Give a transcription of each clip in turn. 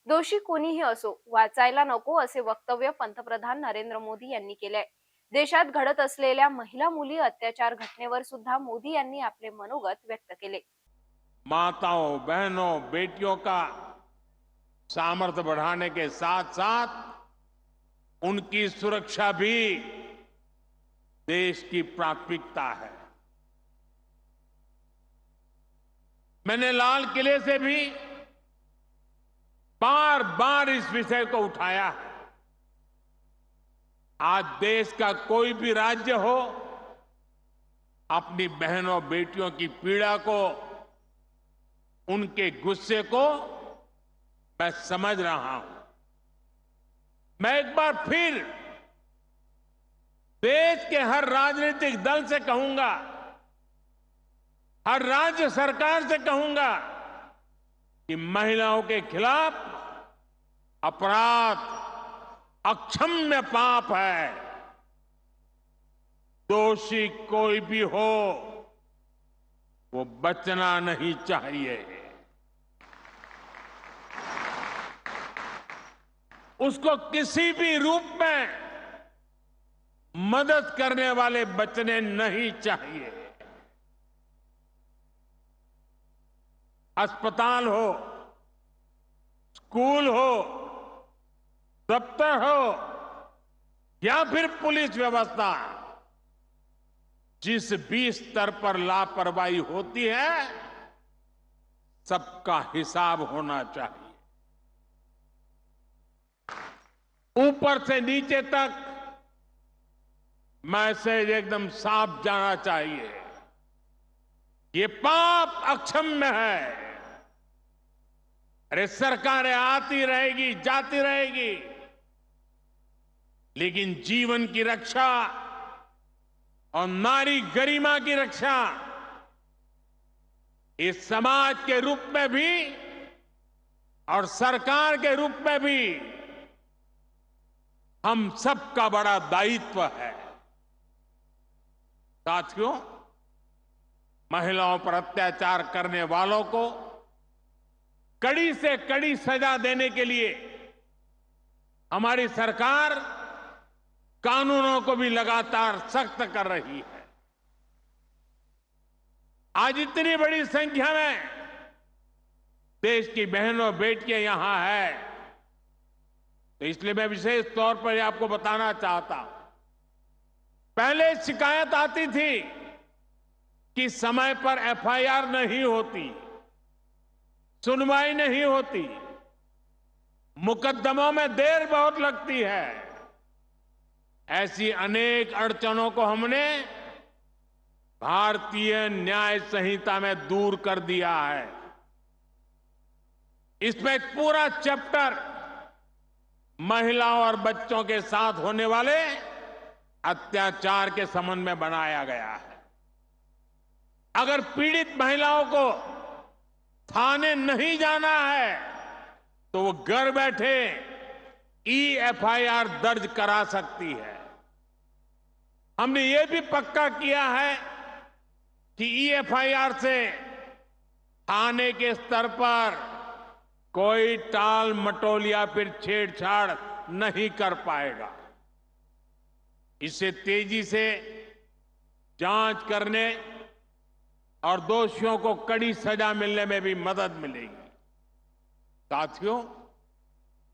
दोषी कोणीही असो, वाचायला नको असे वक्तव्य पंतप्रधान नरेंद्र मोदी यांनी केलंय. देशात घडत असलेल्या महिला मुली अत्याचार घटनेवर सुद्धा मोदी यांनी आपले मनोगत व्यक्त केले. माताओं, बहनों, बेटियों का सामर्थ्य बढ़ाने के साथ साथ उनकी सुरक्षा भी देश की प्राथमिकता है। मैंने लाल किले से भी बार बार इस विषय को उठाया है। आज देश का कोई भी राज्य हो, अपनी बहनों बेटियों की पीड़ा को, उनके गुस्से को मैं समझ रहा हूं। मैं एक बार फिर देश के हर राजनीतिक दल से कहूंगा, हर राज्य सरकार से कहूंगा कि महिलाओं के खिलाफ अपराध अक्षम्य पाप है। दोषी कोई भी हो, वो बचना नहीं चाहिए। उसको किसी भी रूप में मदद करने वाले बचने नहीं चाहिए। अस्पताल हो, स्कूल हो, दफ्तर हो या फिर पुलिस व्यवस्था, जिस भी स्तर पर लापरवाही होती है, सबका हिसाब होना चाहिए। ऊपर से नीचे तक मैसेज एकदम साफ जाना चाहिए। ये पाप अक्षम्य है। अरे सरकारें आती रहेगी, जाती रहेगी, लेकिन जीवन की रक्षा और नारी गरिमा की रक्षा इस समाज के रूप में भी और सरकार के रूप में भी हम सबका बड़ा दायित्व है। साथियों, महिलाओं पर अत्याचार करने वालों को कड़ी से कड़ी सजा देने के लिए हमारी सरकार कानूनों को भी लगातार सख्त कर रही है। आज इतनी बड़ी संख्या में देश की बहनों बेटियां यहां है, तो इसलिए मैं विशेष तौर पर आपको बताना चाहता हूं। पहले शिकायत आती थी कि समय पर एफआईआर नहीं होती, सुनवाई नहीं होती, मुकदमों में देर बहुत लगती है। ऐसी अनेक अड़चनों को हमने भारतीय न्याय संहिता में दूर कर दिया है। इसमें एक पूरा चैप्टर महिलाओं और बच्चों के साथ होने वाले अत्याचार के संबंध में बनाया गया है। अगर पीड़ित महिलाओं को थाने नहीं जाना है, तो वो घर बैठे एफआईआर दर्ज करा सकती है। हमने ये भी पक्का किया है कि एफआईआर से थाने के स्तर पर कोई टाल मटोल या फिर छेड़छाड़ नहीं कर पाएगा। इससे तेजी से जांच करने और दोषियों को कड़ी सजा मिलने में भी मदद मिलेगी। साथियों,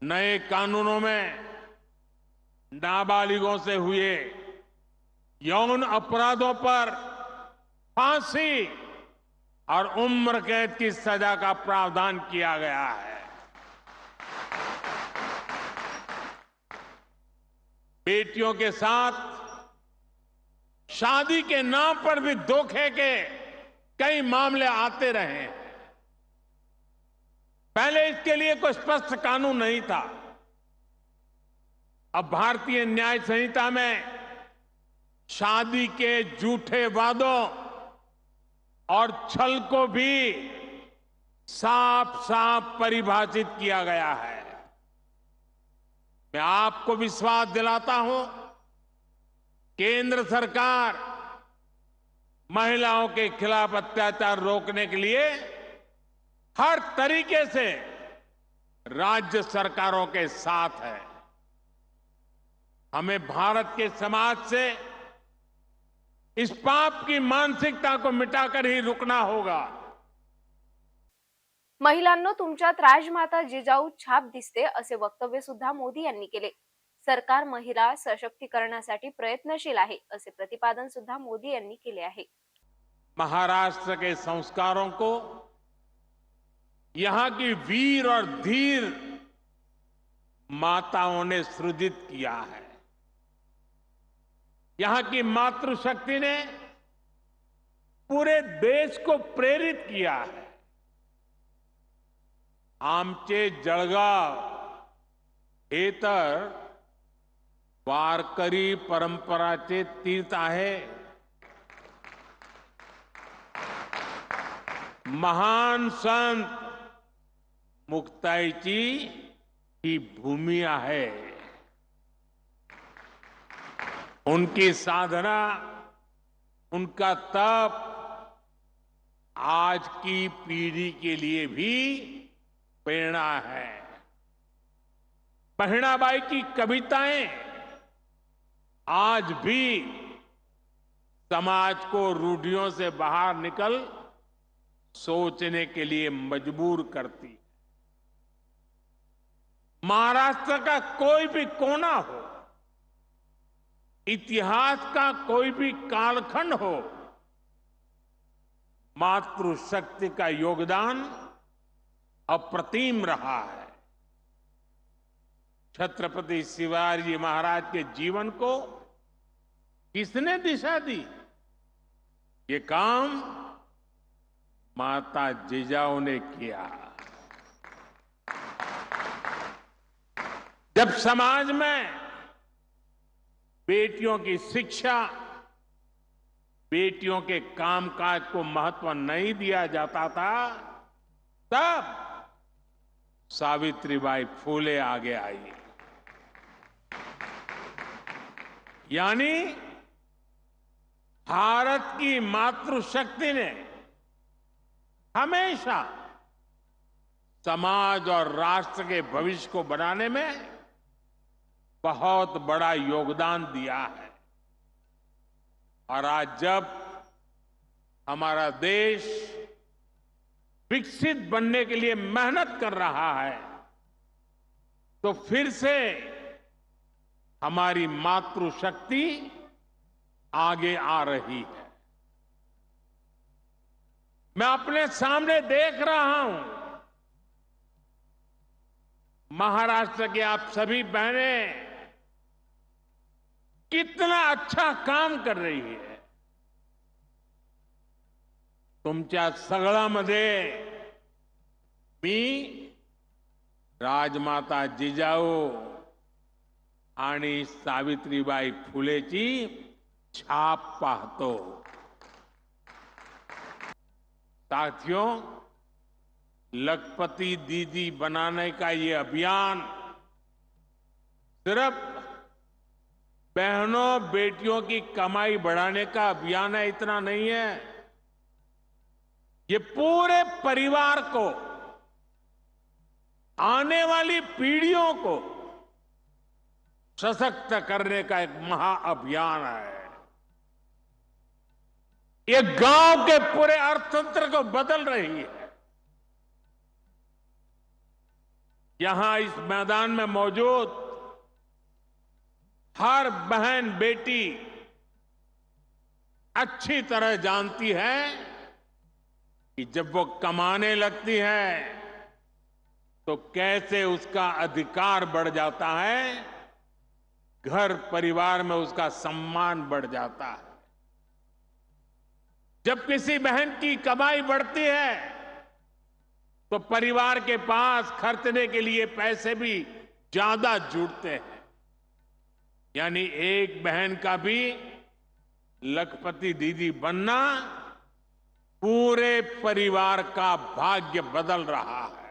नए कानूनों में नाबालिगों से हुए यौन अपराधों पर फांसी और उम्र कैद की सजा का प्रावधान किया गया है। बेटियों के साथ शादी के नाम पर भी धोखे के कई मामले आते रहे हैं। पहले इसके लिए कोई स्पष्ट कानून नहीं था। अब भारतीय न्याय संहिता में शादी के झूठे वादों और छल को भी साफ साफ परिभाषित किया गया है। मैं आपको विश्वास दिलाता हूं, केंद्र सरकार महिलाओं के खिलाफ अत्याचार रोकने के लिए हर तरीके से राज्य सरकारों के साथ है। हमें भारत के समाज से इस पाप की मानसिकता को मिटाकर ही रुकना होगा। महिलांनो, तुमच्यात राजमाता जिजाऊ छाप दिसते असे वक्तव्य सुद्धा मोदी यांनी केले. सरकार महिला सशक्तीकरणासाठी प्रयत्नशील आहे असे प्रतिपादन सुद्धा मोदी यांनी केले आहे. महाराष्ट्र के संस्कारों को यहां की वीर और धीर माताओं ने सृजित किया है। यहां की मातृशक्ति ने पूरे देश को प्रेरित किया है। आमचे जळगाव हे तर वारकरी परंपराचे तीर्थ आहे। महान संत मुक्ताईची ही भूमि आहे। उनकी साधना, उनका तप आज की पीढ़ी के लिए भी प्रेरणा है। बहिणाबाई की कविताएं आज भी समाज को रूढ़ियों से बाहर निकल सोचने के लिए मजबूर करती है। महाराष्ट्र का कोई भी कोना हो, इतिहास का कोई भी कालखंड हो, मातृशक्ति का योगदान अप्रतिम रहा है। छत्रपति शिवाजी महाराज के जीवन को किसने दिशा दी? ये काम माता जिजाऊ ने किया। जब समाज में बेटियों की शिक्षा, बेटियों के कामकाज को महत्व नहीं दिया जाता था, तब सावित्रीबाई फूले आगे आई। यानी भारत की मातृशक्ति ने हमेशा समाज और राष्ट्र के भविष्य को बनाने में बहुत बड़ा योगदान दिया है। और आज जब हमारा देश विकसित बनने के लिए मेहनत कर रहा है, तो फिर से हमारी मातृशक्ति आगे आ रही है। मैं अपने सामने देख रहा हूं, महाराष्ट्र के आप सभी बहनें कितना अच्छा काम कर रही है। तुमच्या सगळ्यामध्ये मी राजमाता जिजाऊ आणि सावित्रीबाई फुलेची छाप पाहतो। साथियों, लखपति दीदी बनाने का ये अभियान सिर्फ बहनों बेटियों की कमाई बढ़ाने का अभियान है, इतना नहीं है। ये पूरे परिवार को, आने वाली पीढ़ियों को सशक्त करने का एक महाअभियान है। ये गांव के पूरे अर्थतंत्र को बदल रही है। यहां इस मैदान में मौजूद हर बहन बेटी अच्छी तरह जानती है कि जब वो कमाने लगती है तो कैसे उसका अधिकार बढ़ जाता है, घर परिवार में उसका सम्मान बढ़ जाता है। जब किसी बहन की कमाई बढ़ती है तो परिवार के पास खर्चने के लिए पैसे भी ज्यादा जुड़ते हैं। यानी एक बहन का भी लखपति दीदी बनना पूरे परिवार का भाग्य बदल रहा है।